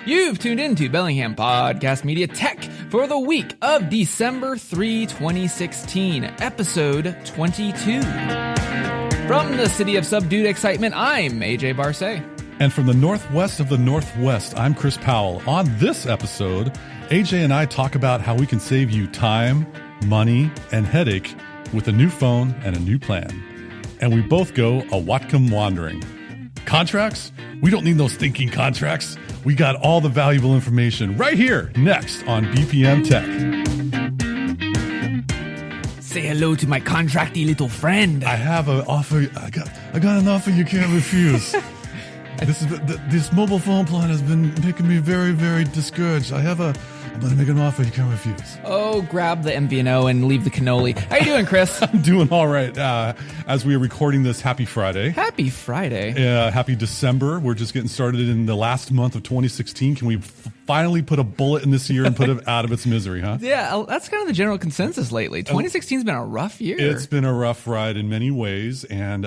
You've tuned into Bellingham Podcast Media Tech for the week of December 3, 2016, episode 22. From the city of subdued excitement, I'm AJ Barcay. And from the northwest of the Northwest, I'm Chris Powell. On this episode, AJ and I talk about how we can save you time, money, and headache with a new phone and a new plan. And we both go a Whatcom Wandering. Contracts? We don't need those thinking contracts. We got all the valuable information right here, next on BPM Tech. Say hello to my contracty little friend. I have an offer. I got an offer you can't refuse. This mobile phone plan has been making me very, very discouraged. I'm going to make an offer you can't refuse. Oh, grab the MVNO and leave the cannoli. How you doing, Chris? I'm doing all right. As we are recording this, happy Friday. Happy Friday. Happy December. We're just getting started in the last month of 2016. Can we finally put a bullet in this year and put it out of its misery, huh? Yeah, that's kind of the general consensus lately. 2016's been a rough year. It's been a rough ride in many ways, and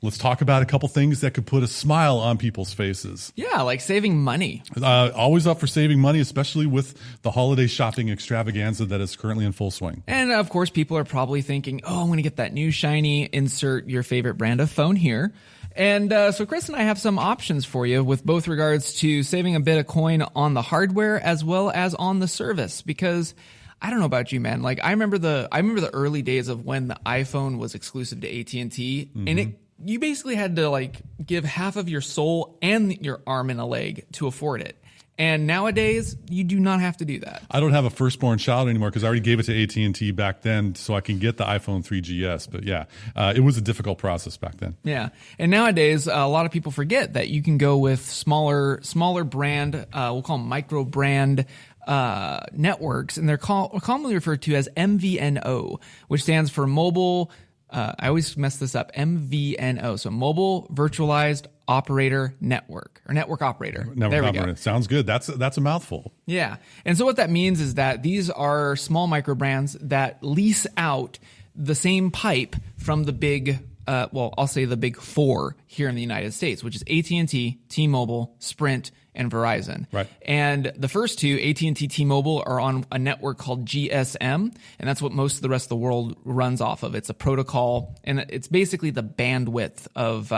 Let's talk about a couple things that could put a smile on people's faces. Yeah, like saving money. Always up for saving money, especially with the holiday shopping extravaganza that is currently in full swing. And of course, people are probably thinking, oh, I'm going to get that new shiny, insert your favorite brand of phone here. And so Chris and I have some options for you with both regards to saving a bit of coin on the hardware as well as on the service, because I don't know about you, man. Like I remember the early days of when the iPhone was exclusive to AT&T, and you basically had to like give half of your soul and your arm and a leg to afford it. And nowadays, you do not have to do that. I don't have a firstborn child anymore because I already gave it to AT&T back then so I can get the iPhone 3GS. But yeah, it was a difficult process back then. Yeah. And nowadays, a lot of people forget that you can go with smaller brand, we'll call them micro brand networks. And they're commonly referred to as MVNO, which stands for mobile. I always mess this up. MVNO. So mobile virtualized operator network or network operator. There we go. Sounds good. That's a mouthful. Yeah. And so what that means is that these are small micro brands that lease out the same pipe from the big, I'll say the big four here in the United States, which is AT&T, T-Mobile, Sprint, and Verizon. Right. And the first two, AT&T, T-Mobile, are on a network called GSM, and that's what most of the rest of the world runs off of. It's a protocol, and it's basically the bandwidth of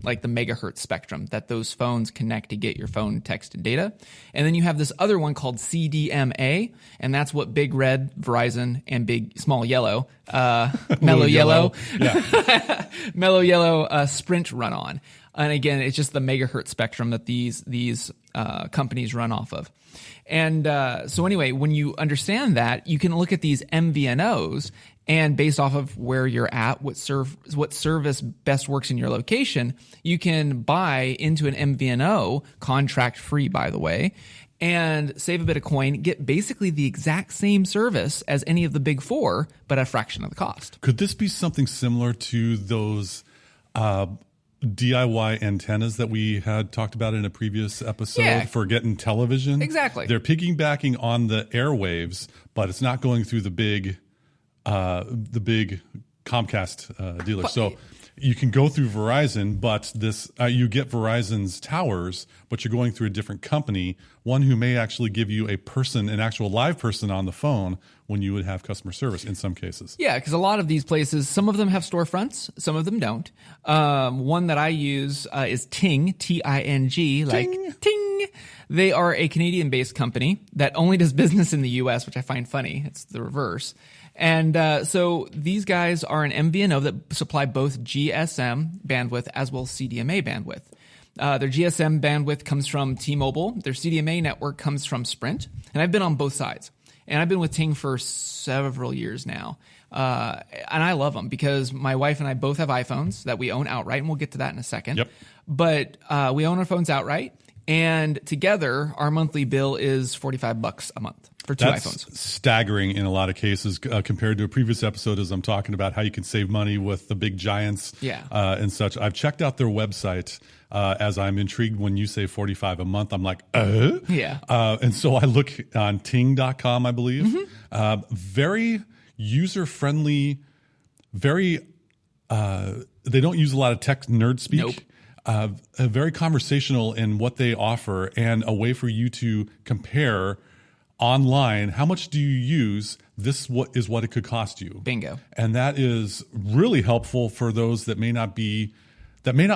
like the megahertz spectrum that those phones connect to get your phone text and data. And then you have this other one called CDMA, and that's what Big Red, Verizon, and Big Small Yellow, Mellow Yellow, yeah. Mellow Yellow, Sprint run on. And again, it's just the megahertz spectrum that these companies run off of. And so anyway, when you understand that, you can look at these MVNOs, and based off of where you're at, what service best works in your location, you can buy into an MVNO, contract free, by the way, and save a bit of coin, get basically the exact same service as any of the big four, but at a fraction of the cost. Could this be something similar to those DIY antennas that we had talked about in a previous episode for getting television? Exactly. They're piggybacking on the airwaves, but it's not going through the big Comcast dealer. So you can go through Verizon, but you get Verizon's towers, but you're going through a different company, one who may actually give you an actual live person on the phone when you would have customer service in some cases. Yeah, because a lot of these places, some of them have storefronts, some of them don't. One that I use is Ting, T-I-N-G, like Ting. They are a Canadian-based company that only does business in the U.S., which I find funny. It's the reverse. And so these guys are an MVNO that supply both GSM bandwidth as well as CDMA bandwidth. Their GSM bandwidth comes from T-Mobile. Their CDMA network comes from Sprint. And I've been on both sides. And I've been with Ting for several years now. And I love them because my wife and I both have iPhones that we own outright, and we'll get to that in a second. Yep. But we own our phones outright, and together our monthly bill is $45 a month for two iPhones. That's staggering in a lot of cases compared to a previous episode as I'm talking about how you can save money with the big giants and such. I've checked out their website as I'm intrigued when you say $45 a month. I'm like, Yeah. And so I look on ting.com, I believe. Very user-friendly, very they don't use a lot of tech nerd speak. Nope. very conversational in what they offer and a way for you to compare online. How much do you use? This is what it could cost you. Bingo. And that is really helpful for those that may not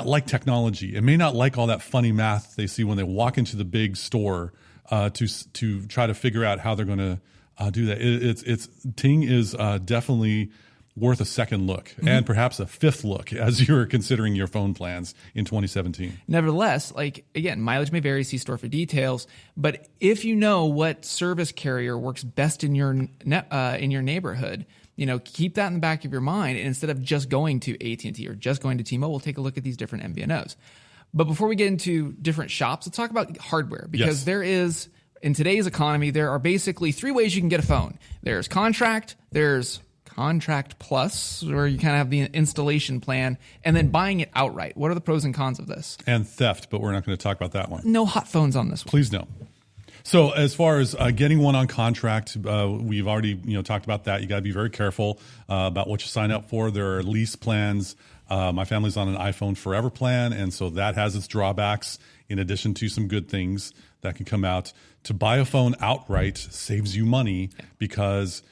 like technology and may not like all that funny math they see when they walk into the big store to try to figure out how they're going to do that. Ting is definitely worth a second look and perhaps a fifth look as you're considering your phone plans in 2017. Nevertheless, again, mileage may vary, see store for details, but if you know what service carrier works best in your neighborhood, keep that in the back of your mind. And instead of just going to AT&T or just going to T-Mobile, take a look at these different MVNOs. But before we get into different shops, let's talk about hardware, because there is, in today's economy, there are basically 3 ways you can get a phone. There's contract, there's Contract Plus, where you kind of have the installation plan, and then buying it outright. What are the pros and cons of this? And theft, but we're not going to talk about that one. No hot phones on this one. Please no. So as far as getting one on contract, we've already talked about that. You got to be very careful about what you sign up for. There are lease plans. My family's on an iPhone Forever plan, and so that has its drawbacks in addition to some good things that can come out. To buy a phone outright saves you money because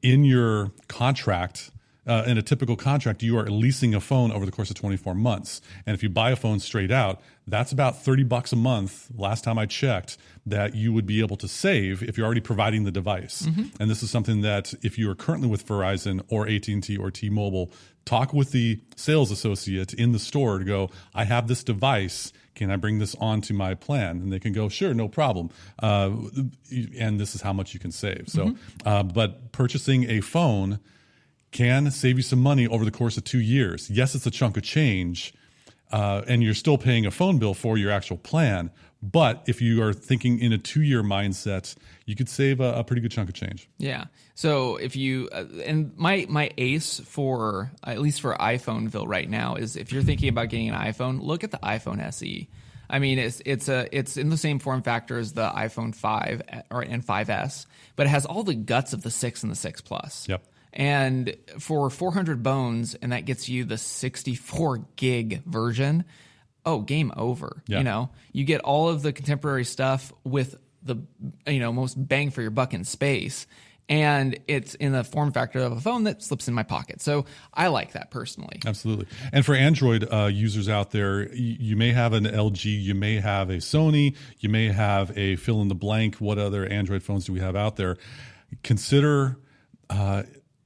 in your contract, in a typical contract, you are leasing a phone over the course of 24 months. And if you buy a phone straight out, that's about $30 a month, last time I checked, that you would be able to save if you're already providing the device. And this is something that if you are currently with Verizon or AT&T or T-Mobile, talk with the sales associate in the store to go, I have this device. Can I bring this onto my plan? And they can go, sure, no problem. And this is how much you can save. So, but purchasing a phone can save you some money over the course of 2 years. Yes, it's a chunk of change, and you're still paying a phone bill for your actual plan. But if you are thinking in a 2-year mindset, you could save a pretty good chunk of change. Yeah. So if you and my ace for at least for iPhoneville right now is if you're thinking about getting an iPhone, look at the iPhone SE. I mean, it's in the same form factor as the iPhone 5 and 5S, but it has all the guts of the 6 and the 6 Plus. Yep. And for 400 bones, and that gets you the 64 gig version. Oh, game over. Yeah. You get all of the contemporary stuff with the most bang for your buck in space, and it's in the form factor of a phone that slips in my pocket. So I like that personally. Absolutely. And for Android users out there, you may have an LG, you may have a Sony, you may have a fill in the blank. What other Android phones do we have out there? Consider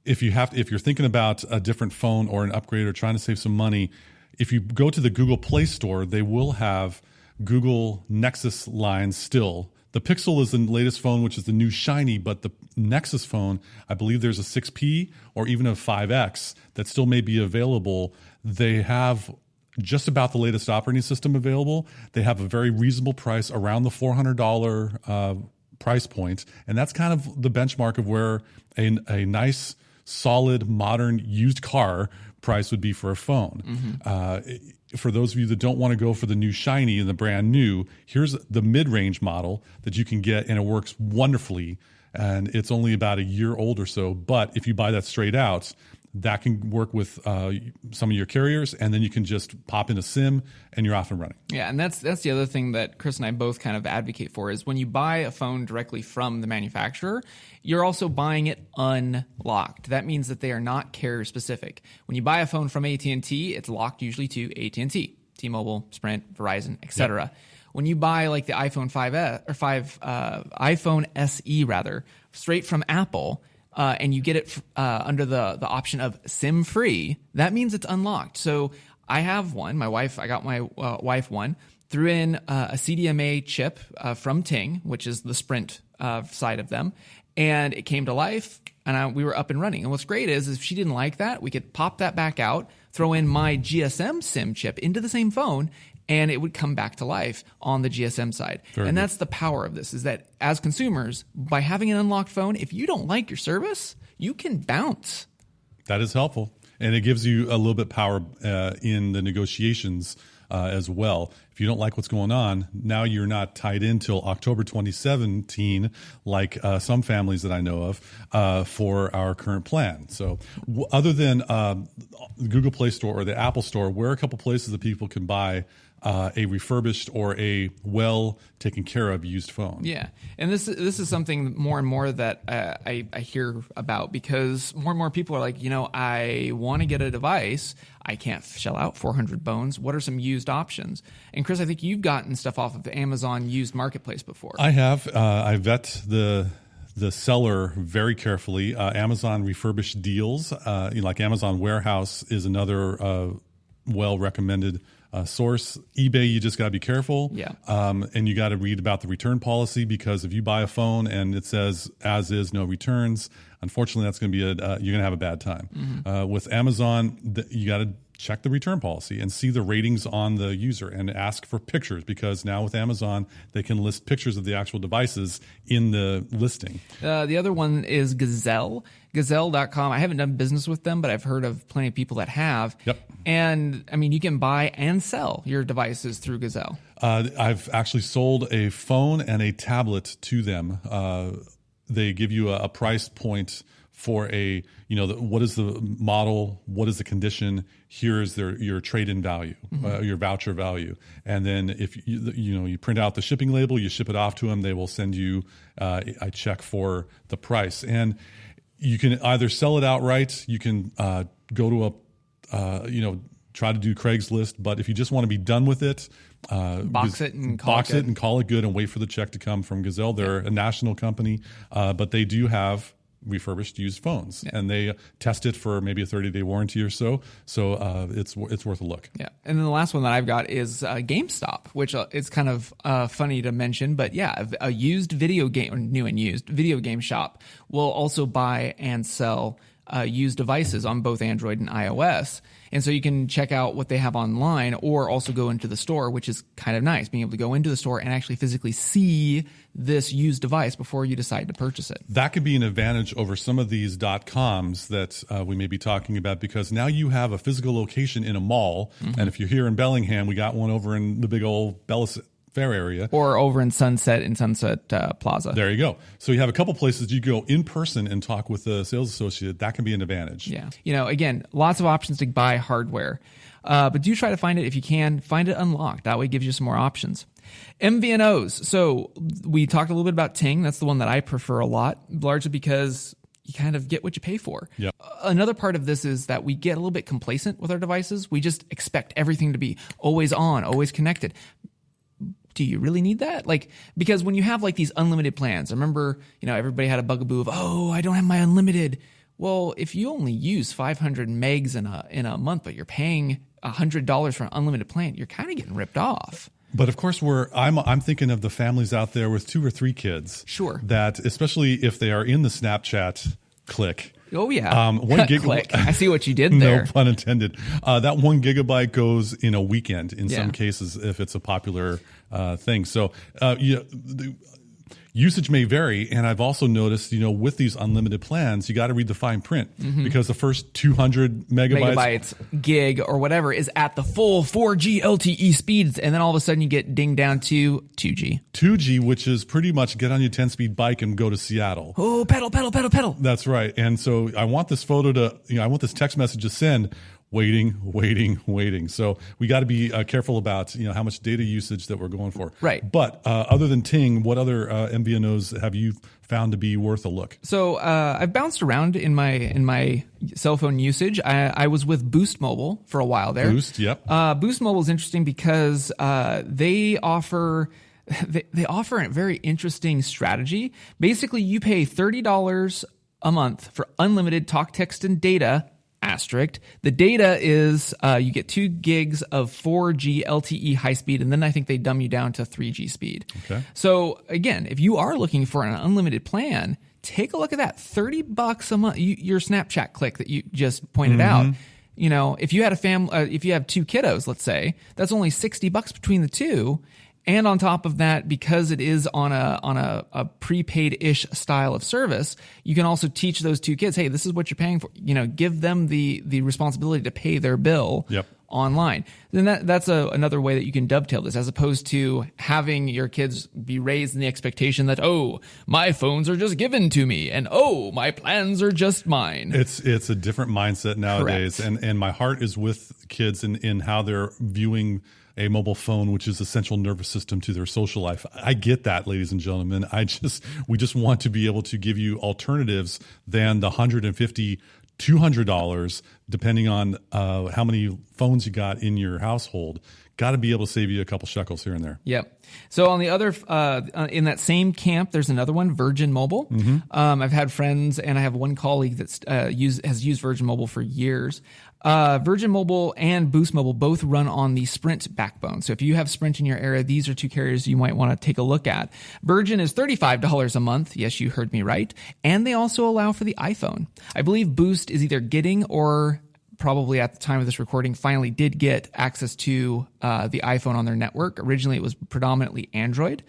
if you're thinking about a different phone or an upgrade or trying to save some money. If you go to the Google Play Store, they will have Google Nexus lines still. The Pixel is the latest phone, which is the new shiny, but the Nexus phone, I believe there's a 6P or even a 5X that still may be available. They have just about the latest operating system available. They have a very reasonable price around the $400 price point, and that's kind of the benchmark of where a nice, solid, modern used car price would be for a phone. For those of you that don't want to go for the new shiny and the brand new, here's the mid-range model that you can get, and it works wonderfully. And it's only about a year old or so. But if you buy that straight out, that can work with some of your carriers, and then you can just pop in a SIM and you're off and running. Yeah, and that's the other thing that Chris and I both kind of advocate for is when you buy a phone directly from the manufacturer, you're also buying it unlocked. That means that they are not carrier specific. When you buy a phone from AT&T, it's locked usually to AT&T, T-Mobile, Sprint, Verizon, etc. Yep. When you buy like the iPhone 5S or iPhone SE rather, straight from Apple, and you get it under the option of SIM free, that means it's unlocked. So I have one. I got my wife one. Threw in a CDMA chip from Ting, which is the Sprint side of them, and it came to life, and we were up and running. And what's great is if she didn't like that, we could pop that back out, throw in my GSM SIM chip into the same phone, and it would come back to life on the GSM side. Very good. That's the power of this, is that as consumers, by having an unlocked phone, if you don't like your service, you can bounce. That is helpful. And it gives you a little bit power in the negotiations as well. If you don't like what's going on, now you're not tied in till October 2017, like some families that I know of, for our current plan. So other than the Google Play Store or the Apple Store, where are a couple places that people can buy a refurbished or a well taken care of used phone? Yeah, and this is something more and more that I hear about, because more and more people are like, I want to get a device, I can't shell out 400 bones. What are some used options? And Chris, I think you've gotten stuff off of the Amazon used marketplace before. I have. I vet the seller very carefully. Amazon refurbished deals, like Amazon Warehouse is another well recommended source. eBay, you just got to be careful. Yeah. And you got to read about the return policy, because if you buy a phone and it says as is, no returns, unfortunately, that's going to be you're going to have a bad time. Mm-hmm. With Amazon, you got to check the return policy and see the ratings on the user and ask for pictures, because now with Amazon, they can list pictures of the actual devices in the listing. The other one is Gazelle, Gazelle.com. I haven't done business with them, but I've heard of plenty of people that have. Yep. And I mean, you can buy and sell your devices through Gazelle. I've actually sold a phone and a tablet to them. They give you a price point for what is the model, what is the condition, here's your trade-in value, your voucher value. And then if you print out the shipping label, you ship it off to them, they will send you a check for the price. And you can either sell it outright, you can go to try to do Craigslist, but if you just want to be done with it, box it and call it good and wait for the check to come from Gazelle. They're a national company, but they do have refurbished used phones, and they test it for maybe a 30-day warranty or so. So it's worth a look. Yeah, and then the last one that I've got is GameStop, which is kind of funny to mention, but yeah, a used video game, or new and used video game shop will also buy and sell used devices on both Android and iOS. And so you can check out what they have online, or also go into the store, which is kind of nice, being able to go into the store and actually physically see this used device before you decide to purchase it. That could be an advantage over some of these .coms that we may be talking about, because now you have a physical location in a mall. Mm-hmm. And if you're here in Bellingham, we got one over in the big old Bellis Fair area, or over in Sunset Plaza. There you go. So you have a couple places you go in person and talk with the sales associate. That can be an advantage. Yeah. Again, lots of options to buy hardware, but do try to find it, if you can, find it unlocked. That way it gives you some more options. MVNOs. So we talked a little bit about Ting. That's the one that I prefer a lot, largely because you kind of get what you pay for. Yep. Another part of this is that we get a little bit complacent with our devices. We just expect everything to be always on, always connected. Do you really need that? Because when you have these unlimited plans, I remember, everybody had a bugaboo of, I don't have my unlimited. Well, if you only use 500 megs in a month, but you're paying $100 for an unlimited plan, you're kind of getting ripped off. But of course, I'm thinking of the families out there with 2 or 3 kids. Sure. That, especially if they are in the Snapchat clique. Oh, yeah. 1 gig. Click. I see what you did there. No pun intended. That 1 gigabyte goes in a weekend in some cases if it's a popular thing. So the usage may vary. And I've also noticed, with these unlimited plans, you got to read the fine print, because the first 200 megabytes, gig, or whatever is at the full 4G LTE speeds. And then all of a sudden you get dinged down to 2G. 2G, which is pretty much get on your 10-speed bike and go to Seattle. Oh, pedal, pedal, pedal, pedal. That's right. And so I want this I want this text message to send. Waiting. So we got to be careful about how much data usage that we're going for. Right. But other than Ting, what other MVNOs have you found to be worth a look? So I've bounced around in my cell phone usage. I was with Boost Mobile for a while there. Boost, yep. Boost Mobile is interesting because they offer a very interesting strategy. Basically, you pay $30 a month for unlimited talk, text, and data. Asterisk. The data is you get 2 gigs of 4G LTE high speed, and then I think they dumb you down to 3G speed. Okay. So again, if you are looking for an unlimited plan, take a look at that. $30 a month. Your Snapchat click that you just pointed out. If you had if you have 2 kiddos, let's say, that's only $60 between the 2. And on top of that, because it is on a prepaid-ish style of service, you can also teach those 2 kids, hey, this is what you're paying for. Give them the responsibility to pay their bill online. Then that's another way that you can dovetail this, as opposed to having your kids be raised in the expectation that, oh, my phones are just given to me, and oh, my plans are just mine. It's a different mindset nowadays. And my heart is with kids in how they're viewing a mobile phone, which is a central nervous system to their social life. I get that, ladies and gentlemen. We just want to be able to give you alternatives than the $150, $200, depending on how many phones you got in your household. Got to be able to save you a couple shekels here and there. Yep. So on the other, in that same camp, there's another one, Virgin Mobile. Mm-hmm. I've had friends, and I have one colleague that's has used Virgin Mobile for years. Virgin Mobile and Boost Mobile both run on the Sprint backbone. So if you have Sprint in your area, these are two carriers you might want to take a look at. Virgin is $35 a month. Yes, you heard me right. And they also allow for the iPhone. I believe Boost is either getting, or probably at the time of this recording, finally did get access to the iPhone on their network. Originally, it was predominantly Android.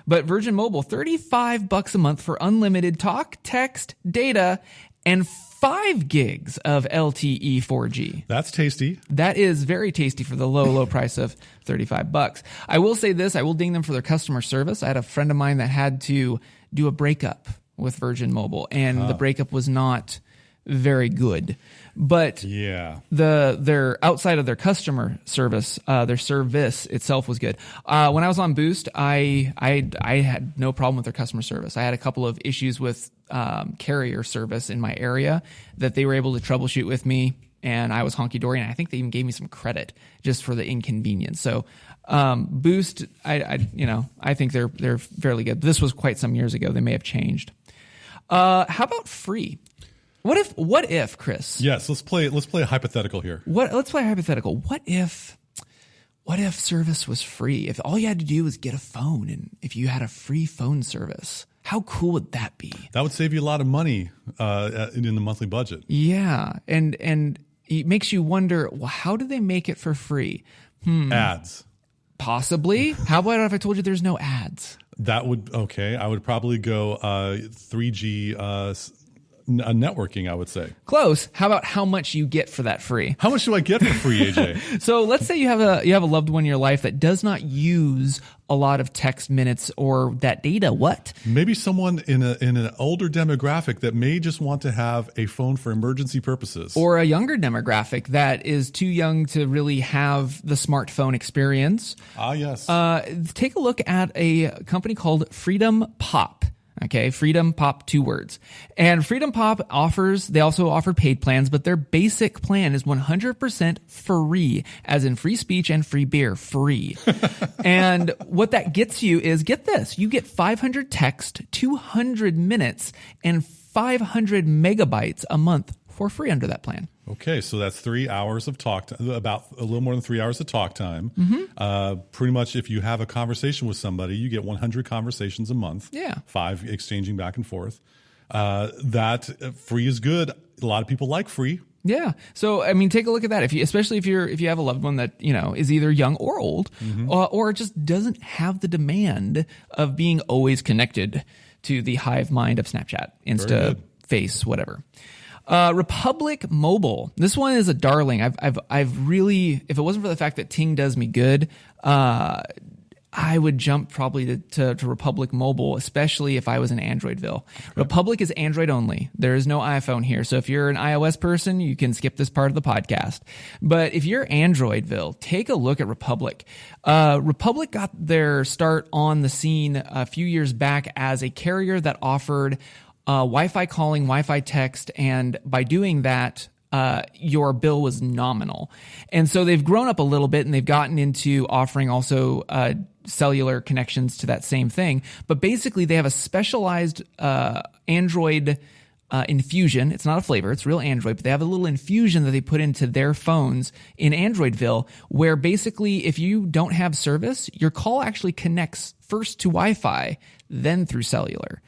But Virgin Mobile, $35 a month for unlimited talk, text, data, and 5 gigs of LTE 4G. That's tasty. That is very tasty for the low price of $35. I will say this, I will ding them for their customer service. I had a friend of mine that had to do a breakup with Virgin Mobile, and the breakup was not very good. But yeah, their outside of their customer service, their service itself was good. When I was on Boost, I had no problem with their customer service. I had a couple of issues with carrier service in my area that they were able to troubleshoot with me, and I was honky dory, and I think they even gave me some credit just for the inconvenience. So Boost, I think they're fairly good. This was quite some years ago. They may have changed. How about free? What if, Chris? Yes, let's play a hypothetical here. Let's play a hypothetical. What if service was free? If all you had to do was get a phone, and if you had a free phone service, how cool would that be? That would save you a lot of money in the monthly budget. Yeah, and it makes you wonder, well, how do they make it for free? Ads. Possibly. How about if I told you there's no ads? That would, okay. I would probably go 3G networking, I would say. Close. How about how much you get for that free? How much do I get for free, AJ? So let's say you have a loved one in your life that does not use a lot of text minutes or that data. What? Maybe someone in an older demographic that may just want to have a phone for emergency purposes. Or a younger demographic that is too young to really have the smartphone experience. Ah, yes. Take a look at a company called Freedom Pop. Okay, Freedom Pop, 2 words. And Freedom Pop they also offer paid plans, but their basic plan is 100% free, as in free speech and free beer, free. And what that gets you is, get this, you get 500 text, 200 minutes, and 500 megabytes a month for free under that plan. Okay, so that's 3 hours of talk time, about a little more than 3 hours of talk time. Mm-hmm. Pretty much, if you have a conversation with somebody, you get 100 conversations a month. Yeah, 5 exchanging back and forth. That free is good. A lot of people like free. Yeah. So, I mean, take a look at that. Especially if you have a loved one that, is either young or old, or just doesn't have the demand of being always connected to the hive mind of Snapchat, Insta, Face, whatever. Republic Mobile. This one is a darling. I've really, if it wasn't for the fact that Ting does me good, I would jump probably to Republic Mobile, especially if I was in Androidville. Okay. Republic is Android only. There is no iPhone here. So if you're an iOS person, you can skip this part of the podcast. But if you're Androidville, take a look at Republic. Republic got their start on the scene a few years back as a carrier that offered Wi-Fi calling, Wi-Fi text, and by doing that, your bill was nominal. And so they've grown up a little bit, and they've gotten into offering also cellular connections to that same thing. But basically, they have a specialized Android infusion. It's not a flavor, it's real Android, but they have a little infusion that they put into their phones in Androidville, where basically if you don't have service, your call actually connects first to Wi-Fi, then through cellular.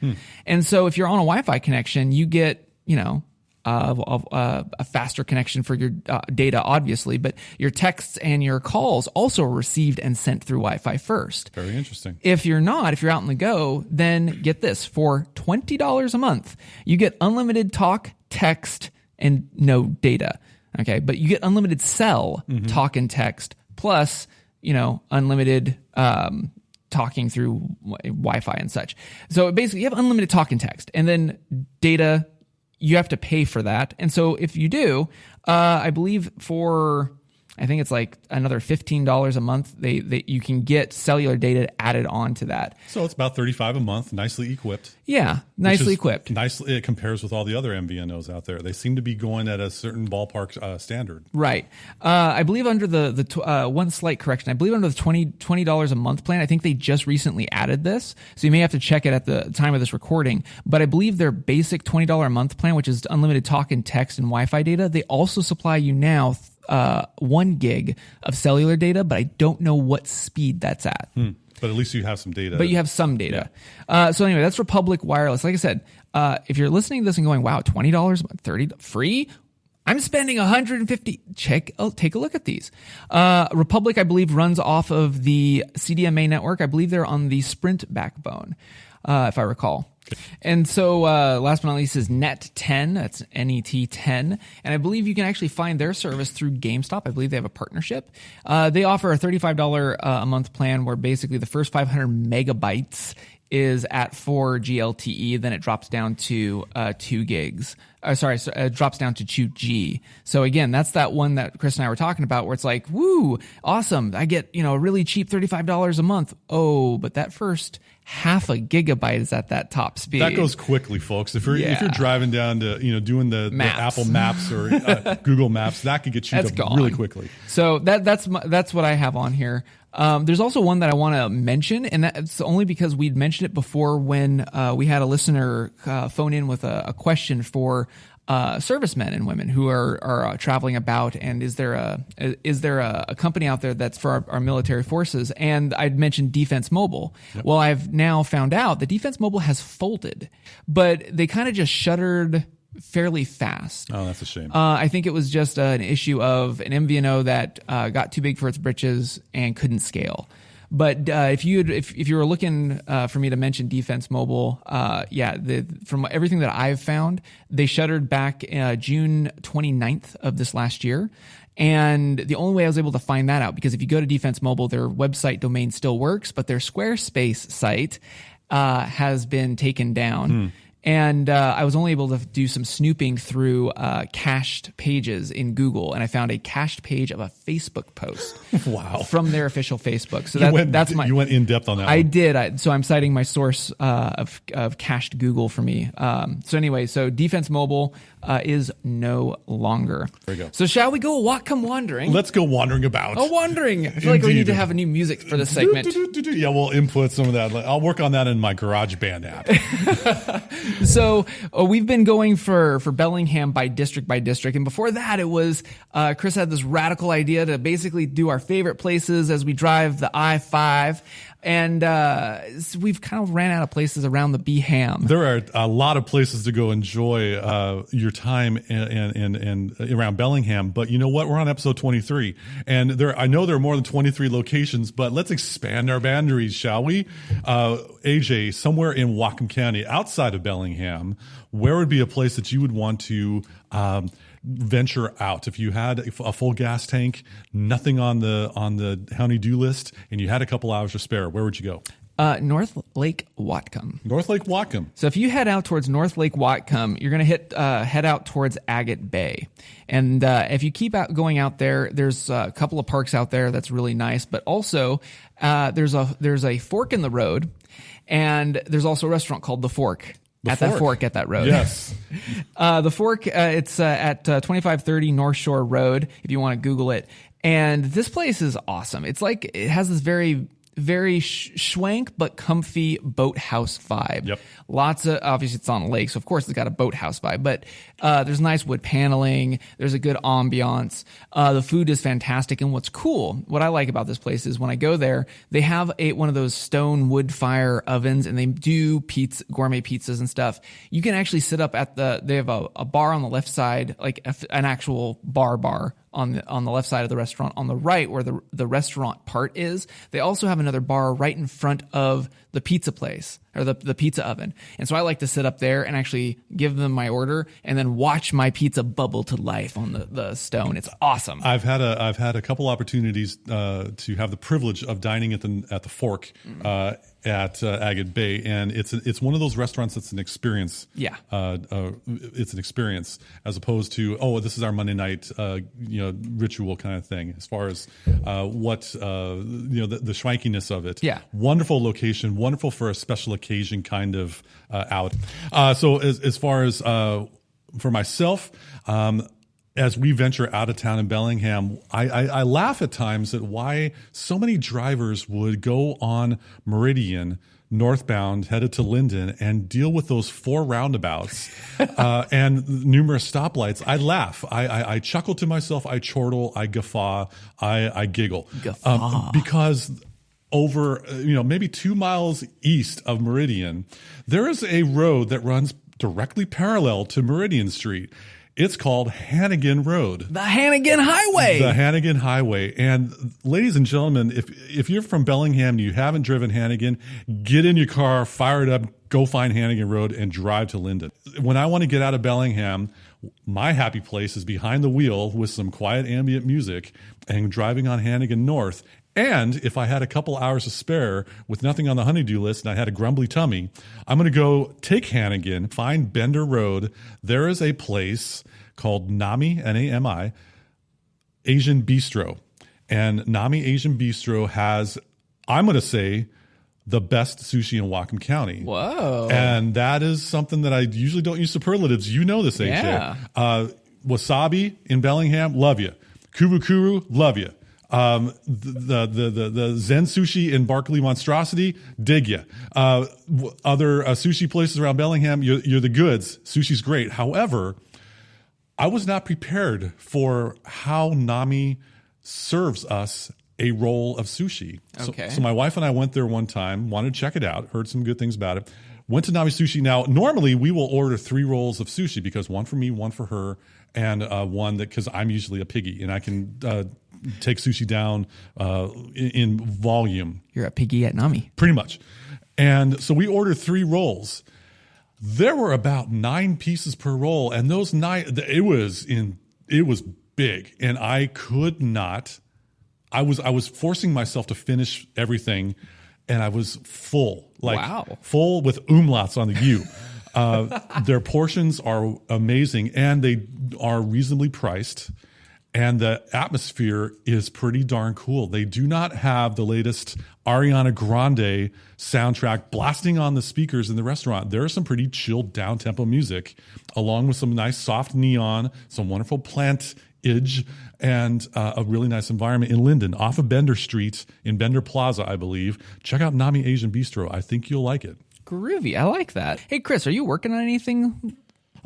And so if you're on a Wi-Fi connection, you get, a faster connection for your data, obviously, but your texts and your calls also are received and sent through Wi-Fi first. Very interesting. If you're out on the go, then get this. For $20 a month, you get unlimited talk, text, and no data. Okay, but you get unlimited cell talk and text plus, unlimited talking through Wi-Fi and such. So basically, you have unlimited talk and text, and then data. You have to pay for that, and so if you do, I believe I think it's like another $15 a month. You can get cellular data added on to that. So it's about $35 a month, nicely equipped. Yeah, nicely equipped. Nicely, it compares with all the other MVNOs out there. They seem to be going at a certain ballpark standard. Right. I believe under the one slight correction. I believe under the $20 a month plan. I think they just recently added this, so you may have to check it at the time of this recording. But I believe their basic $20 a month plan, which is unlimited talk and text and Wi-Fi data, they also supply you now 1 gig of cellular data, but I don't know what speed that's at. But at least you have some data. But you have some data. Yeah. So anyway, that's Republic Wireless. Like I said, if you're listening to this and going, wow, $20, $30 free? I'm spending $150. Take a look at these. Republic, I believe, runs off of the CDMA network. I believe they're on the Sprint backbone, if I recall. Okay. And so last but not least is Net10. That's NET10. And I believe you can actually find their service through GameStop. I believe they have a partnership. They offer a $35 a month plan where basically the first 500 megabytes is at 4 LTE. Then it drops down to 2 gigs. It drops down to 2G. So again, that's that one that Chris and I were talking about where it's like, woo, awesome. I get, really cheap $35 a month. Oh, but that first half a gigabyte is at that top speed. That goes quickly, folks. If you're driving down to, doing the Apple Maps or Google Maps, that could get chewed up really quickly. So that's what I have on here. There's also one that I want to mention, and that's only because we'd mentioned it before when we had a listener phone in with a question for servicemen and women who are traveling about, and is there a company out there that's for our military forces? And I'd mentioned Defense Mobile. Yep. Well, I've now found out that Defense Mobile has folded, but they kind of just shuttered fairly fast. Oh, that's a shame. I think it was just an issue of an MVNO that got too big for its britches and couldn't scale. But if you were looking for me to mention Defense Mobile, from everything that I've found, they shuttered back June 29th of this last year. And the only way I was able to find that out, because if you go to Defense Mobile, their website domain still works, but their Squarespace site has been taken down. And I was only able to do some snooping through cached pages in Google, and I found a cached page of a Facebook post. Wow! From their official Facebook. So you went in depth on that. I did. So I'm citing my source of cached Google for me. So anyway, so Defense Mobile is no longer. There you go. So shall we go Whatcom Wandering? Let's go wandering about. Oh, wandering! I feel like we need to have a new music for this segment. Yeah, we'll input some of that. I'll work on that in my GarageBand app. So we've been going for Bellingham by district, and before that it was Chris had this radical idea to basically do our favorite places as we drive the I-5, and we've kind of ran out of places around the B-Ham. There are a lot of places to go enjoy your time and around Bellingham, but you know what? We're on episode 23, and I know there are more than 23 locations, but let's expand our boundaries, shall we? AJ, somewhere in Whatcom County, outside of Bellingham, where would be a place that you would want to venture out? If you had a full gas tank, nothing on the honey-do list, and you had a couple hours to spare, where would you go? North Lake Whatcom. North Lake Whatcom. So if you head out towards North Lake Whatcom, you're going to head out towards Agate Bay. And if you keep going out there, there's a couple of parks out there that's really nice. But also, there's a fork in the road, and there's also a restaurant called The Fork. That fork at that road. Yes. The Fork, it's at 2530 North Shore Road, if you want to Google it. And this place is awesome. It's like, it has this very schwank but comfy boathouse vibe. Yep. Lots of, obviously it's on a lake, so of course it's got a boathouse vibe, but there's nice wood paneling, there's a good ambiance, the food is fantastic, and what's cool, what I like about this place is when I go there, they have one of those stone wood fire ovens, and they do gourmet pizzas and stuff. You can actually sit up they have a bar on the left side, like an actual bar on the left side of the restaurant. On the right, where the restaurant part is, they also have another bar right in front of the pizza place or the pizza oven. And so I like to sit up there and actually give them my order and then watch my pizza bubble to life on the stone. It's awesome. I've had a couple opportunities to have the privilege of dining at the Fork at Agate Bay, and it's one of those restaurants that's an experience. Yeah, it's an experience as opposed to this is our Monday night ritual kind of thing. As far as the schwankiness of it. Yeah, wonderful location, wonderful for a special occasion kind of out. So as far as for myself. As we venture out of town in Bellingham, I laugh at times at why so many drivers would go on Meridian northbound headed to Linden and deal with those 4 roundabouts and numerous stoplights. I laugh. I chuckle to myself. I chortle. I guffaw. I giggle. Because over maybe 2 miles east of Meridian, there is a road that runs directly parallel to Meridian Street. It's called Hannigan Road. The Hannigan Highway. The Hannigan Highway. And ladies and gentlemen, if you're from Bellingham and you haven't driven Hannigan, get in your car, fire it up, go find Hannigan Road and drive to Linden. When I want to get out of Bellingham, my happy place is behind the wheel with some quiet ambient music and driving on Hannigan North. And if I had a couple hours to spare with nothing on the honey-do list and I had a grumbly tummy, I'm going to go take Hannigan, find Bender Road. There is a place called Nami, Nami, Asian Bistro. And Nami Asian Bistro has, I'm going to say, the best sushi in Whatcom County. Whoa. And that is something that I usually don't use superlatives. You know this, AJ. Yeah. Wasabi in Bellingham, love you. Kubukuru, love you. The Zen Sushi in Barkley Monstrosity, dig ya. Other sushi places around Bellingham, you're the goods. Sushi's great. However, I was not prepared for how Nami serves us a roll of sushi. Okay. So my wife and I went there one time, wanted to check it out, heard some good things about it. Went to Nami Sushi. Now, normally we will order 3 rolls of sushi because one for me, one for her, and one that because I'm usually a piggy and I can take sushi down in volume. You're a piggy at Nami. Pretty much. And so we ordered 3 rolls. There were about 9 pieces per roll, and those 9, it was big, and I could not. I was forcing myself to finish everything, and I was full, full with umlauts on the U. Their portions are amazing, and they are reasonably priced. And the atmosphere is pretty darn cool. They do not have the latest Ariana Grande soundtrack blasting on the speakers in the restaurant. There is some pretty chilled down-tempo music, along with some nice soft neon, some wonderful plantage, and a really nice environment in Linden, off of Bender Street in Bender Plaza, I believe. Check out Nami Asian Bistro. I think you'll like it. Groovy. I like that. Hey, Chris, are you working on anything?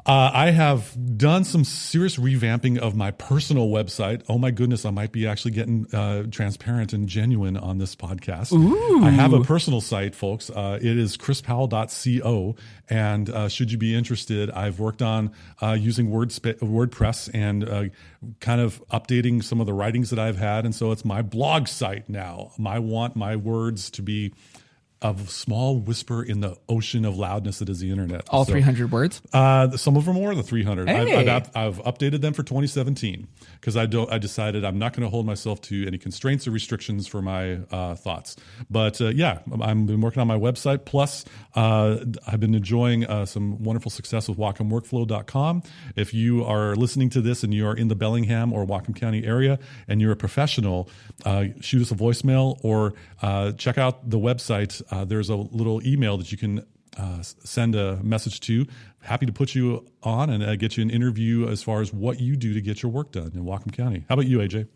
I have done some serious revamping of my personal website. Oh my goodness, I might be actually getting transparent and genuine on this podcast. Ooh. I have a personal site, folks. It is chrispowell.co. And should you be interested, I've worked on using WordPress and kind of updating some of the writings that I've had. And so it's my blog site now. I want my words to be a small whisper in the ocean of loudness that is the internet. All 300 words? Some of them more than 300. Hey. I've updated them for 2017 because I decided I'm not going to hold myself to any constraints or restrictions for my thoughts. But yeah, I've been working on my website. Plus, I've been enjoying some wonderful success with WhatcomWorkflow.com. If you are listening to this and you are in the Bellingham or Whatcom County area and you're a professional, shoot us a voicemail or check out the website. There's a little email that you can send a message to. Happy to put you on and get you an interview as far as what you do to get your work done in Whatcom County. How about you, AJ?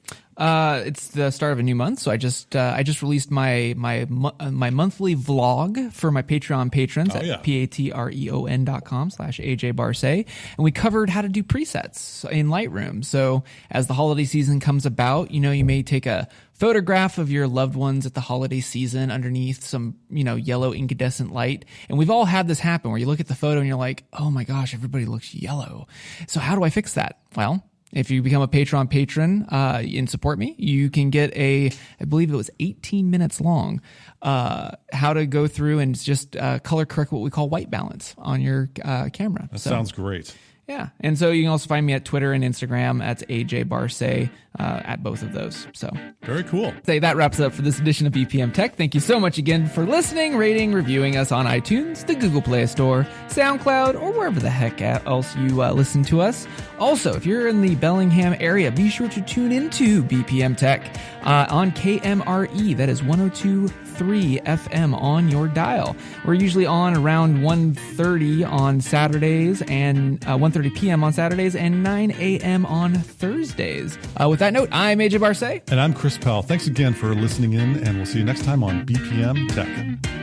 It's the start of a new month, so I just released my monthly vlog for my Patreon patrons at patreon.com/AJ Barsay, and we covered how to do presets in Lightroom. So as the holiday season comes about, you may take a photograph of your loved ones at the holiday season underneath some yellow incandescent light, and we've all had this happen where you look at the photo and you're like, oh my gosh, everybody looks yellow. So how do I fix that? Well, If you become a Patreon patron and support me, you can get I believe it was 18 minutes long, how to go through and just color correct what we call white balance on your camera. That sounds great. Yeah. And so you can also find me at Twitter and Instagram. That's AJ Barce at both of those. So very cool. That wraps it up for this edition of BPM Tech. Thank you so much again for listening, rating, reviewing us on iTunes, the Google Play Store, SoundCloud, or wherever the heck else you listen to us. Also, if you're in the Bellingham area, be sure to tune into BPM Tech on KMRE. That is 102.3 FM on your dial. We're usually on around 1:30 on Saturdays and 1:30 p.m. on Saturdays and 9 a.m. on Thursdays. With that note, I'm AJ Barce. And I'm Chris Powell. Thanks again for listening in, and we'll see you next time on BPM Tech.